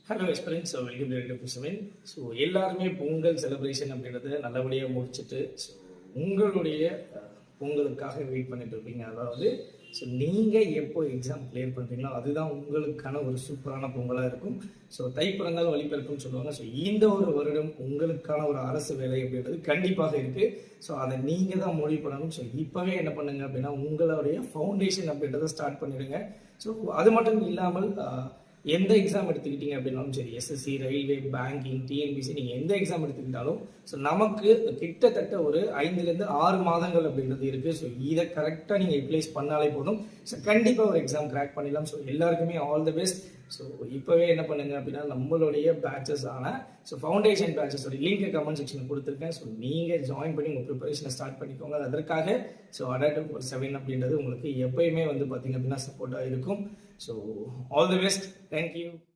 Hello experience welcome to seven. So எல்லாருமே Pongal celebration அப்படின்றத நல்லபடியாக முடிச்சுட்டு ஸோ உங்களுடைய பொங்கலுக்காக வெயிட் பண்ணிட்டு இருப்பீங்க. அதாவது ஸோ நீங்கள் எப்போ எக்ஸாம் கிளியர் பண்ணுறீங்களோ அதுதான் உங்களுக்கான ஒரு சூப்பரான பொங்கலாக இருக்கும். ஸோ தை பிறந்தால் வழி பிறக்கும்னு சொல்லுவாங்க. ஸோ இந்த ஒரு வருடம் உங்களுக்கான ஒரு அரசு வேலை அப்படின்றது கண்டிப்பாக இருக்குது. ஸோ அதை நீங்கள் தான் முடிவு பண்ணணும். ஸோ இப்போவே என்ன பண்ணுங்க அப்படின்னா உங்களுடைய ஃபவுண்டேஷன் அப்படின்றத ஸ்டார்ட் பண்ணிடுங்க. ஸோ அது மட்டும் இல்லாமல் எந்த எக்ஸாம் எடுத்துக்கிட்டீங்க அப்படின்னாலும் சரி, எஸ்எஸ்சி, ரயில்வே, பேங்கிங், டிஎன்பிசி, நீங்கள் எந்த எக்ஸாம் எடுத்துக்கிட்டாலும் ஸோ நமக்கு கிட்டத்தட்ட ஒரு 5லேருந்து 6 மாதங்கள் அப்படின்றது இருக்குது. ஸோ இதை கரெக்டாக நீங்கள் யூட்டிலைஸ் பண்ணாலே போதும். ஸோ கண்டிப்பாக ஒரு எக்ஸாம் கிராக் பண்ணிடலாம். ஸோ எல்லாருக்குமே ஆல் தி பெஸ்ட். ஸோ இப்போவே என்ன பண்ணுங்க அப்படின்னா நம்மளுடைய பேட்சஸ் ஆன ஸோ ஃபவுண்டேஷன் பேட்சஸோட லிங்க் கமெண்ட் செக்ஷனில் கொடுத்துருக்கேன். ஸோ நீங்கள் ஜாயின் பண்ணி உங்கள் ப்ரிப்பரேஷனை ஸ்டார்ட் பண்ணிக்கோங்க. அதற்காக ஸோ Adda247 அப்படின்றது உங்களுக்கு எப்பயுமே வந்து பார்த்தீங்க அப்படின்னா சப்போர்ட்டாக இருக்கும். So all the best. Thank you.